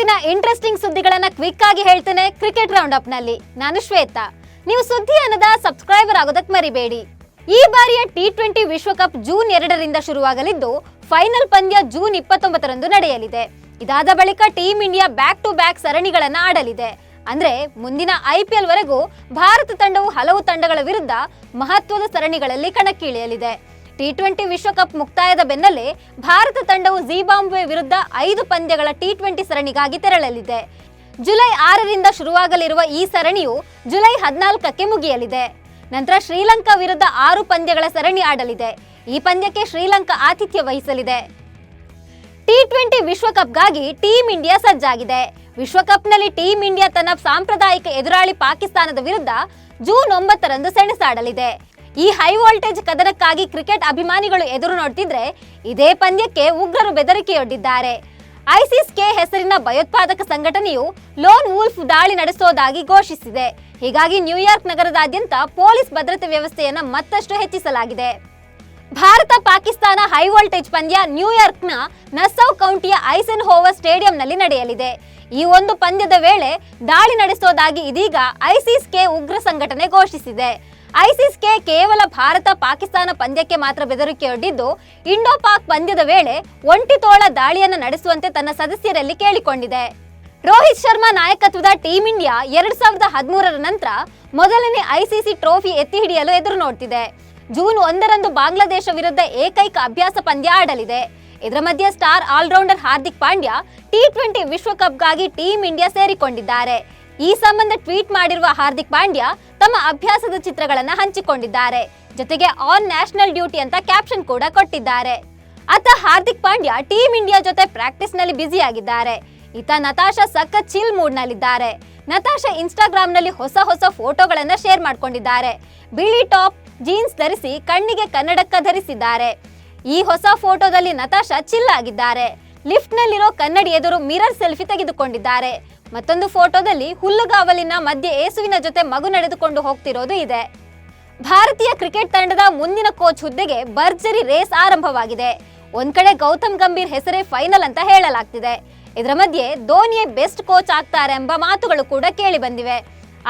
ಇವತ್ತಿನ interesting ಸುದ್ದಿಗಳನ್ನ quick ಆಗಿ ಹೇಳ್ತೇನೆ ಕ್ರಿಕೆಟ್ ರೌಂಡ್ ಅಪ್ ನಲ್ಲಿ. ನಾನು ಶ್ವೇತಾ. ನೀವು ಸುದ್ದಿ ಅನ್ನದ ಸಬ್ಸ್ಕ್ರೈಬರ್ ಆಗೋದಕ್ಕೆ ಮರಿಬೇಡಿ. ಈ ಬಾರಿಯ ಟಿ20 ವಿಶ್ವಕಪ್ ಜೂನ್ 2ರಿಂದ ಶುರುವಾಗಲಿದ್ದು ಫೈನಲ್ ಪಂದ್ಯ ಜೂನ್ 29ರಂದು ನಡೆಯಲಿದೆ. ಇದಾದ ಬಳಿಕ team India back to back ಸರಣಿಗಳನ್ನ ಆಡಲಿದೆ. ಅಂದ್ರೆ ಮುಂದಿನ IPL ವರೆಗೂ ಭಾರತ ತಂಡವು ಹಲವು ತಂಡಗಳ ವಿರುದ್ಧ ಮಹತ್ವದ ಸರಣಿಗಳಲ್ಲಿ ಕಣಕ್ಕಿಳಿಯಲಿದೆ. ಟಿ20 ವಿಶ್ವಕಪ್ ಮುಕ್ತಾಯದ ಬೆನ್ನಲ್ಲೇ ಭಾರತ ತಂಡವು ಜಿಂಬಾಬ್ವೆ ವಿರುದ್ಧ 5 ಪಂದ್ಯಗಳ ಟಿ20 ಸರಣಿಗಾಗಿ ತೆರಳಲಿದೆ. ಜುಲೈ 6ರಿಂದ ಶುರುವಾಗಲಿರುವ ಈ ಸರಣಿಯು ಜುಲೈ 14ಕ್ಕೆ ಮುಗಿಯಲಿದೆ. ನಂತರ ಶ್ರೀಲಂಕಾ ವಿರುದ್ಧ 6 ಪಂದ್ಯಗಳ ಸರಣಿ ಆಡಲಿದೆ. ಈ ಪಂದ್ಯಕ್ಕೆ ಶ್ರೀಲಂಕಾ ಆತಿಥ್ಯ ವಹಿಸಲಿದೆ. ಟಿ20 ವಿಶ್ವಕಪ್ಗಾಗಿ ಟೀಂ ಇಂಡಿಯಾ ಸಜ್ಜಾಗಿದೆ. ವಿಶ್ವಕಪ್ನಲ್ಲಿ ಟೀಂ ಇಂಡಿಯಾ ತನ್ನ ಸಾಂಪ್ರದಾಯಿಕ ಎದುರಾಳಿ ಪಾಕಿಸ್ತಾನದ ವಿರುದ್ಧ ಜೂನ್ 9ರಂದು ಸೆಣಸಾಡಲಿದೆ. ಈ ಹೈ ವೋಲ್ಟೇಜ್ ಕದನಕ್ಕಾಗಿ ಕ್ರಿಕೆಟ್ ಅಭಿಮಾನಿಗಳು ಎದುರು ನೋಡ್ತಿದ್ರೆ ಇದೇ ಪಂದ್ಯಕ್ಕೆ ಉಗ್ರರು ಬೆದರಿಕೆಯೊಡ್ಡಿದ್ದಾರೆ. ISIS-K ಹೆಸರಿನ ಭಯೋತ್ಪಾದಕ ಸಂಘಟನೆಯು ಲೋನ್ ವೂಲ್ಫ್ ದಾಳಿ ನಡೆಸೋದಾಗಿ ಘೋಷಿಸಿದೆ. ಹೀಗಾಗಿ ನ್ಯೂಯಾರ್ಕ್ ನಗರದಾದ್ಯಂತ ಪೊಲೀಸ್ ಭದ್ರತೆ ವ್ಯವಸ್ಥೆಯನ್ನು ಮತ್ತಷ್ಟು ಹೆಚ್ಚಿಸಲಾಗಿದೆ. ಭಾರತ ಪಾಕಿಸ್ತಾನ ಹೈ ವೋಲ್ಟೇಜ್ ಪಂದ್ಯ ನ್ಯೂಯಾರ್ಕ್ನ ನಸ್ಸೌ ಕೌಂಟಿಯ ಐಸೆನ್ಹೋವರ್ ಸ್ಟೇಡಿಯಂನಲ್ಲಿ ನಡೆಯಲಿದೆ. ಈ ಒಂದು ಪಂದ್ಯದ ವೇಳೆ ದಾಳಿ ನಡೆಸೋದಾಗಿ ಇದೀಗ ISIS-K ಉಗ್ರ ಸಂಘಟನೆ ಘೋಷಿಸಿದೆ. ISIS-K ಕೇವಲ ಭಾರತ ಪಾಕಿಸ್ತಾನ ಪಂದ್ಯಕ್ಕೆ ಮಾತ್ರ ಬೆದರಿಕೆಯೊಡ್ಡಿದ್ದು ಇಂಡೋ ಪಾಕ್ ಪಂದ್ಯದ ವೇಳೆ ಒಂಟಿ ತೋಳ ದಾಳಿಯನ್ನು ನಡೆಸುವಂತೆ ತನ್ನ ಸದಸ್ಯರಲ್ಲಿ ಕೇಳಿಕೊಂಡಿದೆ. ರೋಹಿತ್ ಶರ್ಮಾ ನಾಯಕತ್ವದ ಟೀಂ ಇಂಡಿಯಾ 2013ರ ನಂತರ ಮೊದಲನೇ ICC ಟ್ರೋಫಿ ಎತ್ತಿ ಹಿಡಿಯಲು ಎದುರು ನೋಡ್ತಿದೆ. ಜೂನ್ 1ರಂದು ಬಾಂಗ್ಲಾದೇಶ ವಿರುದ್ಧ ಏಕೈಕ ಅಭ್ಯಾಸ ಪಂದ್ಯ ಆಡಲಿದೆ. ಇದರ ಮಧ್ಯೆ ಸ್ಟಾರ್ ಆಲ್ರೌಂಡರ್ ಹಾರ್ದಿಕ್ ಪಾಂಡ್ಯ ಟಿ20 ವಿಶ್ವಕಪ್ಗಾಗಿ ಟೀಂ ಇಂಡಿಯಾ ಸೇರಿಕೊಂಡಿದ್ದಾರೆ. ಈ ಸಂಬಂಧ ಟ್ವೀಟ್ ಮಾಡಿರುವ ಹಾರ್ದಿಕ್ ಪಾಂಡ್ಯ ತಮ್ಮ ಅಭ್ಯಾಸದ ಚಿತ್ರಗಳನ್ನು ಹಂಚಿಕೊಂಡಿದ್ದಾರೆ. ಜೊತೆಗೆ ಆನ್ ನ್ಯಾಷನಲ್ ಡ್ಯೂಟಿ ಅಂತ ಕ್ಯಾಪ್ಷನ್ ಕೂಡ ಕೊಟ್ಟಿದ್ದಾರೆ. ಹಾರ್ದಿಕ್ ಪಾಂಡ್ಯ ಟೀಂ ಇಂಡಿಯಾ ಜೊತೆ ಪ್ರಾಕ್ಟೀಸ್ ನಲ್ಲಿ ಬ್ಯುಸಿ ಆಗಿದ್ದಾರೆ. ನತಾಶಾ ಸಖತ್ ಚಿಲ್ ಮೂಡ್ ನಲ್ಲಿದ್ದಾರೆ. ನತಾಶಾ ಇನ್ಸ್ಟಾಗ್ರಾಮ್ ನಲ್ಲಿ ಹೊಸ ಫೋಟೋಗಳನ್ನ ಶೇರ್ ಮಾಡ್ಕೊಂಡಿದ್ದಾರೆ. ಬಿಳಿ ಟಾಪ್ ಜೀನ್ಸ್ ಧರಿಸಿ ಕಣ್ಣಿಗೆ ಕನ್ನಡಕ ಧರಿಸಿದ್ದಾರೆ. ಈ ಹೊಸ ಫೋಟೋದಲ್ಲಿ ನತಾಶಾ ಚಿಲ್ ಆಗಿದ್ದಾರೆ. ಲಿಫ್ಟ್ ನಲ್ಲಿರೋ ಕನ್ನಡಿ ಎದುರು ಮಿರರ್ ಸೆಲ್ಫಿ ತೆಗೆದುಕೊಂಡಿದ್ದಾರೆ. ಮತ್ತೊಂದು ಫೋಟೋದಲ್ಲಿ ಹುಲ್ಲುಗಾವಲಿನ ಮಧ್ಯೆ ಏಸುವಿನ ಜೊತೆ ಮಗು ನಡೆದುಕೊಂಡು ಹೋಗ್ತಿರೋದು ಇದೆ. ಭಾರತೀಯ ಕ್ರಿಕೆಟ್ ತಂಡದ ಮುಂದಿನ ಕೋಚ್ ಹುದ್ದೆಗೆ ಭರ್ಜರಿ ರೇಸ್ ಆರಂಭವಾಗಿದೆ. ಒಂದ್ ಕಡೆ ಗೌತಮ್ ಗಂಭೀರ್ ಹೆಸರೇ ಫೈನಲ್ ಅಂತ ಹೇಳಲಾಗ್ತಿದೆ. ಇದರ ಮಧ್ಯೆ ಧೋನಿಯೇ ಬೆಸ್ಟ್ ಕೋಚ್ ಆಗ್ತಾರೆ ಎಂಬ ಮಾತುಗಳು ಕೂಡ ಕೇಳಿ ಬಂದಿವೆ.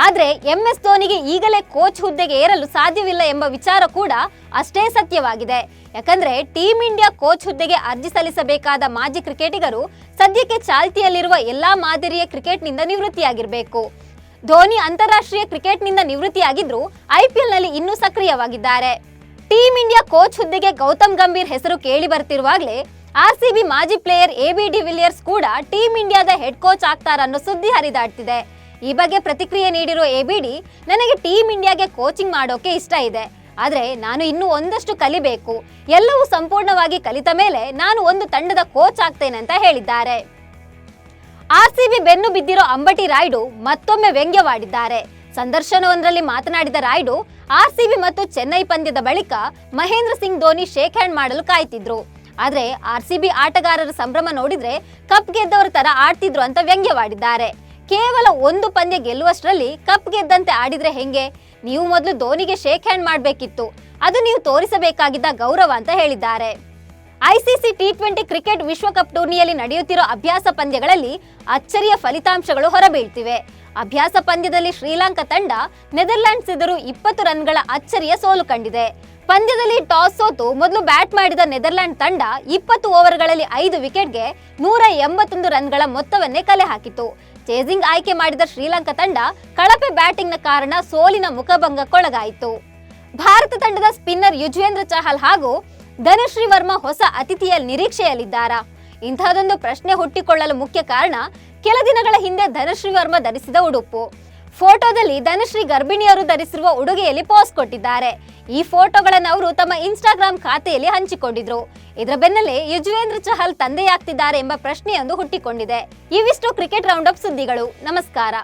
ಆದ್ರೆ MS ಧೋನಿಗೆ ಈಗಲೇ ಕೋಚ್ ಹುದ್ದೆಗೆ ಏರಲು ಸಾಧ್ಯವಿಲ್ಲ ಎಂಬ ವಿಚಾರ ಕೂಡ ಅಷ್ಟೇ ಸತ್ಯವಾಗಿದೆ. ಯಾಕಂದ್ರೆ ಟೀಂ ಇಂಡಿಯಾ ಕೋಚ್ ಹುದ್ದೆಗೆ ಅರ್ಜಿ ಸಲ್ಲಿಸಬೇಕಾದ ಮಾಜಿ ಕ್ರಿಕೆಟಿಗರು ಸದ್ಯಕ್ಕೆ ಚಾಲ್ತಿಯಲ್ಲಿರುವ ಎಲ್ಲಾ ಮಾದರಿಯ ಕ್ರಿಕೆಟ್ನಿಂದ ನಿವೃತ್ತಿಯಾಗಿರಬೇಕು. ಧೋನಿ ಅಂತಾರಾಷ್ಟ್ರೀಯ ಕ್ರಿಕೆಟ್ನಿಂದ ನಿವೃತ್ತಿಯಾಗಿದ್ರು IPL ನಲ್ಲಿ ಇನ್ನೂ ಸಕ್ರಿಯವಾಗಿದ್ದಾರೆ. ಟೀಂ ಇಂಡಿಯಾ ಕೋಚ್ ಹುದ್ದೆಗೆ ಗೌತಮ್ ಗಂಭೀರ್ ಹೆಸರು ಕೇಳಿ ಬರ್ತಿರುವಾಗಲೇ RCB ಮಾಜಿ ಪ್ಲೇಯರ್ AB ಡಿ ವಿಲಿಯರ್ಸ್ ಕೂಡ ಟೀಂ ಇಂಡಿಯಾದ ಹೆಡ್ ಕೋಚ್ ಆಗ್ತಾರನ್ನೋ ಸುದ್ದಿ ಹರಿದಾಡ್ತಿದೆ. ಈ ಬಗ್ಗೆ ಪ್ರತಿಕ್ರಿಯೆ ನೀಡಿರೋ ABD, ನನಗೆ ಟೀಂ ಇಂಡಿಯಾಗೆ ಕೋಚಿಂಗ್ ಮಾಡೋಕೆ ಇಷ್ಟ ಇದೆ. ಆದ್ರೆ ನಾನು ಇನ್ನೂ ಒಂದಷ್ಟು ಕಲಿಬೇಕು. ಎಲ್ಲವೂ ಸಂಪೂರ್ಣವಾಗಿ ಕಲಿತ ಮೇಲೆ ನಾನು ಒಂದು ತಂಡದ ಕೋಚ್ ಆಗ್ತೇನೆ ಅಂತ ಹೇಳಿದ್ದಾರೆ. RCB ಬೆನ್ನು ಬಿದ್ದಿರೋ ಅಂಬಟಿ ರಾಯ್ಡು ಮತ್ತೊಮ್ಮೆ ವ್ಯಂಗ್ಯವಾಡಿದ್ದಾರೆ. ಸಂದರ್ಶನವೊಂದರಲ್ಲಿ ಮಾತನಾಡಿದ ರಾಯ್ಡು, RCB ಮತ್ತು ಚೆನ್ನೈ ಪಂದ್ಯದ ಬಳಿಕ ಮಹೇಂದ್ರ ಸಿಂಗ್ ಧೋನಿ ಶೇಕ್ ಹ್ಯಾಂಡ್ ಮಾಡಲು ಕಾಯ್ತಿದ್ರು. ಆದ್ರೆ RCB ಆಟಗಾರರ ಸಂಭ್ರಮ ನೋಡಿದ್ರೆ ಕಪ್ ಗೆದ್ದವರ ತರ ಆಡ್ತಿದ್ರು ಅಂತ ವ್ಯಂಗ್ಯವಾಡಿದ್ದಾರೆ. ಕೇವಲ ಒಂದು ಪಂದ್ಯ ಗೆಲ್ಲುವಷ್ಟರಲ್ಲಿ ಕಪ್ ಗೆದ್ದಂತೆ ಆಡಿದ್ರೆ ಹೆಂಗೆ? ನೀವು ಮೊದಲು ಧೋನಿಗೆ ಶೇಕ್ ಹ್ಯಾಂಡ್ ಮಾಡಬೇಕಿತ್ತು. ಅದು ನೀವು ತೋರಿಸಬೇಕಾಗಿದ್ದ ಗೌರವ ಅಂತ ಹೇಳಿದ್ದಾರೆ. ICC ಟಿ20 ಕ್ರಿಕೆಟ್ ವಿಶ್ವಕಪ್ ಟೂರ್ನಿಯಲ್ಲಿ ನಡೆಯುತ್ತಿರೋ ಅಭ್ಯಾಸ ಪಂದ್ಯಗಳಲ್ಲಿ ಅಚ್ಚರಿಯ ಫಲಿತಾಂಶಗಳು ಹೊರಬೀಳ್ತಿವೆ. ಅಭ್ಯಾಸ ಪಂದ್ಯದಲ್ಲಿ ಶ್ರೀಲಂಕಾ ತಂಡ ನೆದರ್ಲ್ಯಾಂಡ್ಸ್ ಎದುರು 20 ರನ್ಗಳ ಅಚ್ಚರಿಯ ಸೋಲು ಕಂಡಿದೆ. ಪಂದ್ಯದಲ್ಲಿ ಟಾಸ್ ಸೋತು ಮೊದಲು ಬ್ಯಾಟ್ ಮಾಡಿದ ನೆದರ್ಲ್ಯಾಂಡ್ ತಂಡ 20 ಓವರ್ಗಳಲ್ಲಿ 5 ವಿಕೆಟ್ಗೆ 181 ರನ್ಗಳ ಮೊತ್ತವನ್ನೇ ಕಲೆ ಹಾಕಿತು. ಚೇಸಿಂಗ್ ಆಯ್ಕೆ ಮಾಡಿದ ಶ್ರೀಲಂಕಾ ತಂಡ ಕಳಪೆ ಬ್ಯಾಟಿಂಗ್ನ ಕಾರಣ ಸೋಲಿನ ಮುಖಭಂಗಕ್ಕೊಳಗಾಯಿತು. ಭಾರತ ತಂಡದ ಸ್ಪಿನ್ನರ್ ಯುಜ್ವೇಂದ್ರ ಚಹಲ್ ಹಾಗೂ ಧನಶ್ರೀ ವರ್ಮಾ ಹೊಸ ಅತಿಥಿಯ ನಿರೀಕ್ಷೆಯಲ್ಲಿದ್ದಾರಾ? ಇಂತಹದೊಂದು ಪ್ರಶ್ನೆ ಹುಟ್ಟಿಕೊಳ್ಳಲು ಮುಖ್ಯ ಕಾರಣ ಕೆಲ ದಿನಗಳ ಹಿಂದೆ ಧನಶ್ರೀ ವರ್ಮಾ ಧರಿಸಿದ ಉಡುಪು. ಫೋಟೋದಲ್ಲಿ ಧನಶ್ರೀ ಗರ್ಭಿಣಿಯರು ಧರಿಸಿರುವ ಉಡುಗೆಯಲ್ಲಿ ಪೋಸ್ ಕೊಟ್ಟಿದ್ದಾರೆ. ಈ ಫೋಟೋಗಳನ್ನು ಅವರು ತಮ್ಮ ಇನ್ಸ್ಟಾಗ್ರಾಮ್ ಖಾತೆಯಲ್ಲಿ ಹಂಚಿಕೊಂಡಿದ್ರು. ಇದರ ಬೆನ್ನಲ್ಲೇ ಯುಜ್ವೇಂದ್ರ ಚಹಲ್ ತಂದೆಯಾಗ್ತಿದ್ದಾರೆ ಎಂಬ ಪ್ರಶ್ನೆಯೊಂದು ಹುಟ್ಟಿಕೊಂಡಿದೆ. ಇವಿಷ್ಟು ಕ್ರಿಕೆಟ್ ರೌಂಡ್ ಅಪ್ ಸುದ್ದಿಗಳು. ನಮಸ್ಕಾರ.